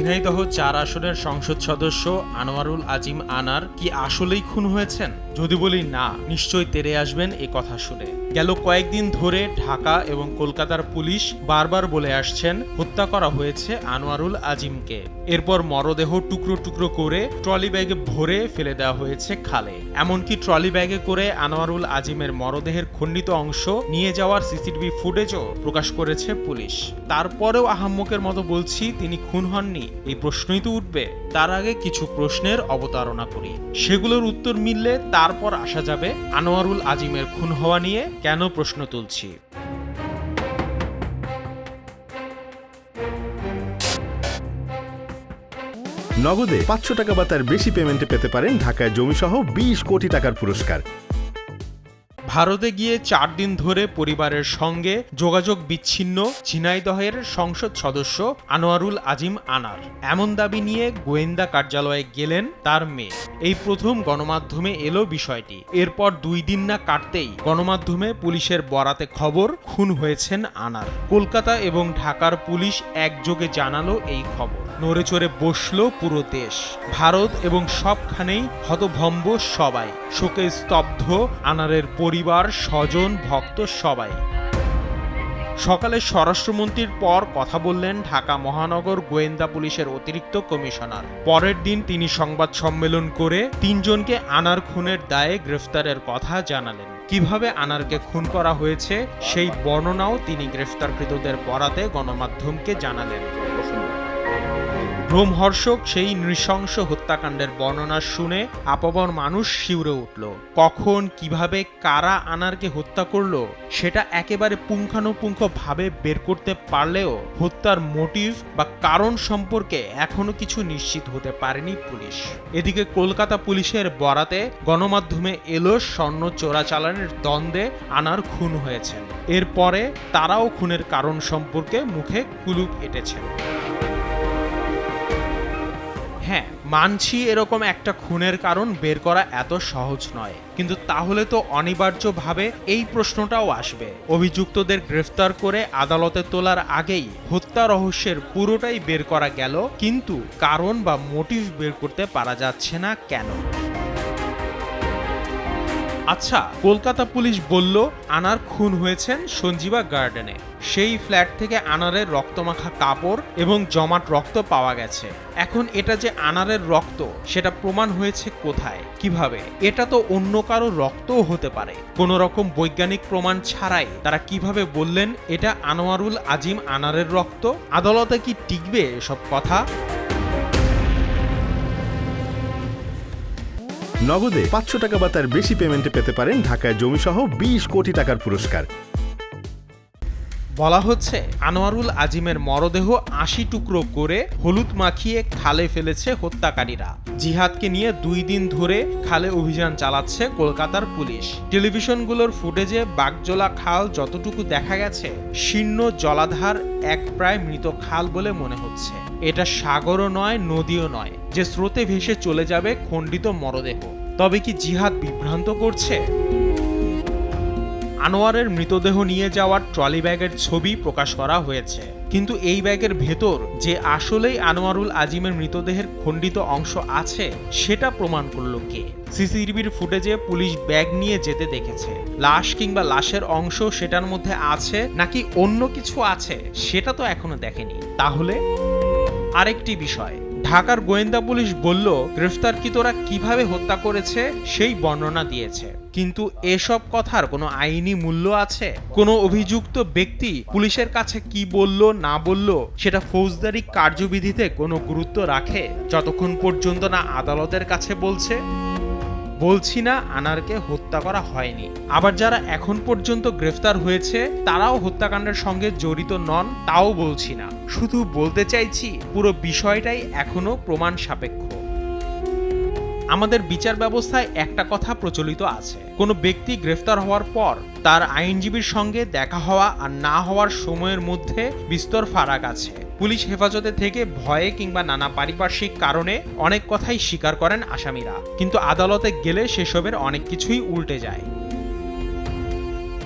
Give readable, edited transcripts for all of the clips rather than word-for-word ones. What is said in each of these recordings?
ঝিনাইদহ ৪ আসনের সংসদ সদস্য আনোয়ারুল আজিম আনার কি আসলেই খুন হয়েছেন? যদি বলি না, নিশ্চয়ই তেড়ে আসবেন এ কথা শুনে। গেল কয়েকদিন ধরে ঢাকা এবং কলকাতার পুলিশ বারবার বলে আসছেন হত্যা করা হয়েছে আনোয়ারুল আজিমকে। এরপর মরদেহ টুকরো টুকরো করে ট্রলি ব্যাগে ভরে ফেলে দেওয়া হয়েছে খালে। এমনকি ট্রলি ব্যাগে করে আনোয়ারুল আজিমের মরদেহের খণ্ডিত অংশ নিয়ে যাওয়ার সিসিটিভি ফুটেজও প্রকাশ করেছে পুলিশ। তারপরেও আহাম্মকের মতো বলছি তিনি খুন হননি, এই প্রশ্নই তো উঠবে। তার আগে কিছু প্রশ্নের অবতারণা করি, সেগুলোর উত্তর মিললে তারপর আসা যাবে আনোয়ারুল আজিমের খুন হওয়া নিয়ে কেন প্রশ্ন তুলছি। নগদে 500 টাকা বা তার বেশি পেমেন্টে পেতে পারেন ঢাকায় জমিসহ 20 কোটি টাকার পুরস্কার। ভারতে গিয়ে 4 দিন ধরে পরিবারের সঙ্গে যোগাযোগ বিচ্ছিন্ন ঝিনাইদহের সংসদ সদস্য আনোয়ারুল আজিম আনার, এমন দাবি নিয়ে গোয়েন্দা কার্যালয়ে গেলেন তার মেয়ে। এই প্রথম গণমাধ্যমে এলো বিষয়টি। এরপর 2 দিন না কাটতেই গণমাধ্যমে পুলিশের বরাতে খবর খুন হয়েছেন আনার। কলকাতা এবং ঢাকার পুলিশ একযোগে জানালো এই খবর। নড়ে চড়ে বসলো পুরো দেশ। ভারত এবং সবখানেই হতভম্ব সবাই, শোকে স্তব্ধ আনারের পরিবার, স্বজন, ভক্ত সবাই। সকালে স্বরাষ্ট্রমন্ত্রীর পর কথা বললেন ঢাকা মহানগর গোয়েন্দা পুলিশের অতিরিক্ত কমিশনার। পরের দিন তিনি সংবাদ সম্মেলন করে 3 জনকে আনার খুনের দায়ে গ্রেফতারের কথা জানালেন। কিভাবে আনারকে খুন করা হয়েছে সেই বর্ণনাও তিনি গ্রেফতারকৃতদের বরাতে গণমাধ্যমকে জানালেন। রোমহর্ষক সেই নৃশংস হত্যাকাণ্ডের বর্ণনা শুনে আপামর মানুষ শিউরে উঠল। কখন, কিভাবে, কারা আনারকে হত্যা করলো সেটা একেবারে পুঙ্খানুপুঙ্খভাবে বের করতে পারলেও হত্যার মোটিভ বা কারণ সম্পর্কে এখনো কিছু নিশ্চিত হতে পারেনি পুলিশ। এদিকে কলকাতা পুলিশের বরাতে গণমাধ্যমে এলো স্বর্ণ চোরাচালানের দ্বন্দ্বে আনার খুন হয়েছেন। এরপরে তারাও খুনের কারণ সম্পর্কে মুখে কুলুপ এঁটেছেন। হ্যাঁ, মানছি এরকম একটা খুনের কারণ বের করা এত সহজ নয়, কিন্তু তাহলে তো অনিবার্যভাবে এই প্রশ্নটাও আসবে, অভিযুক্তদের গ্রেফতার করে আদালতে তোলার আগেই হত্যা রহস্যের পুরোটাই বের করা গেল, কিন্তু কারণ বা মোটিভ বের করতে পারা যাচ্ছে না কেন? আচ্ছা, কলকাতা পুলিশ বলল আনার খুন হয়েছেন সঞ্জীবা গার্ডেনে। সেই ফ্ল্যাট থেকে আনারের রক্তমাখা কাপড় এবং জমাট রক্ত পাওয়া গেছে। এখন এটা যে আনারের রক্ত সেটা প্রমাণ হয়েছে কোথায়, কিভাবে? এটা তো অন্য কারো রক্তও হতে পারে। কোনো রকম বৈজ্ঞানিক প্রমাণ ছাড়াই তারা কিভাবে বললেন এটা আনোয়ারুল আজিম আনারের রক্ত? আদালতে কি টিকবে এসব কথা? নগদে 500 টাকা বা তার বেশি পেমেন্টে পেতে পারেন ঢাকায় জমিসহ 20 কোটি টাকার পুরস্কার। বলা হচ্ছে আনোয়ারুল আজিমের মরদেহ 80 টুকরো করে হলুদ মাখিয়ে খালে ফেলেছে হত্যাকারীরা। জিহাদকে নিয়ে 2 দিন ধরে খালে অভিযান চালাচ্ছে কলকাতার পুলিশ। টেলিভিশনগুলোর ফুটেজে বাগজোলা খাল যতটুকু দেখা গেছে, শীর্ণ জলাধার এক প্রায় মৃত খাল বলে মনে হচ্ছে। এটা সাগরও নয়, নদীও নয় যে স্রোতে ভেসে চলে যাবে খণ্ডিত মরদেহ। তবে কি জিহাদ বিভ্রান্ত করছে? আনোয়ারের মৃতদেহ নিয়ে যাওয়ার ট্রলি ব্যাগের ছবি প্রকাশ করা হয়েছে, কিন্তু এই ব্যাগের ভেতর যে আসলেই আনোয়ারুল আজিমের মৃতদেহের খণ্ডিত অংশ আছে সেটা প্রমাণ করলো কে? সিসিটিভির ফুটেজে পুলিশ ব্যাগ নিয়ে যেতে দেখেছে। লাশ কিংবা লাশের অংশ সেটার মধ্যে আছে নাকি অন্য কিছু আছে সেটা তো এখনো দেখেনি। তাহলে আরেকটি বিষয়, ঢাকার গোয়েন্দা পুলিশ বলল গ্রেফতারকৃতরা কিভাবে হত্যা করেছে সেই বর্ণনা দিয়েছে, কিন্তু এসব কথার কোনো আইনি মূল্য আছে? কোনো অভিযুক্ত ব্যক্তি পুলিশের কাছে কি বলল না বলল সেটা ফৌজদারি কার্যবিধিতে কোনো গুরুত্ব রাখে যতক্ষণ পর্যন্ত না আদালতের কাছে বলছে? বলছি না আনারকে হত্যা করা হয়নি, আবার যারা এখন পর্যন্ত গ্রেফতার হয়েছে তারাও হত্যাকাণ্ডের সঙ্গে জড়িত নন তাও বলছি না। শুধু বলতে চাইছি পুরো বিষয়টাই এখনো প্রমাণ সাপেক্ষ। আমাদের বিচার ব্যবস্থায় একটা কথা প্রচলিত আছে, কোনো ব্যক্তি গ্রেফতার হওয়ার পর তার আইনজীবীর সঙ্গে দেখা হওয়া আর না হওয়ার সময়ের মধ্যে বিস্তর ফারাক আছে। পুলিশ হেফাজতে থেকে ভয়ে কিংবা নানা পারিপার্শ্বিক কারণে অনেক কথাই স্বীকার করেন আসামিরা, কিন্তু আদালতে গেলে সেসবের অনেক কিছুই উল্টে যায়।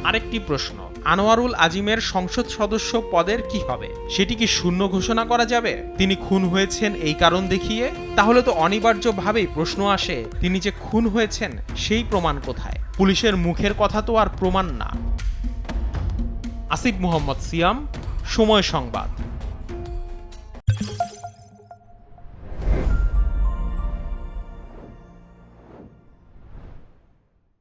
আরেকটি প্রশ্ন, আনোয়ারুল আজিমের সংসদ সদস্য পদের কি হবে? সেটি কি শূন্য ঘোষণা করা যাবে তিনি খুন হয়েছেন এই কারণ দেখিয়ে? তাহলে তো অনিবার্যভাবেই প্রশ্ন আসে, তিনি যে খুন হয়েছেন সেই প্রমাণ কোথায়? পুলিশের মুখের কথা তো আর প্রমাণ না। আসিফ মোহাম্মদ সিয়াম, সময় সংবাদ।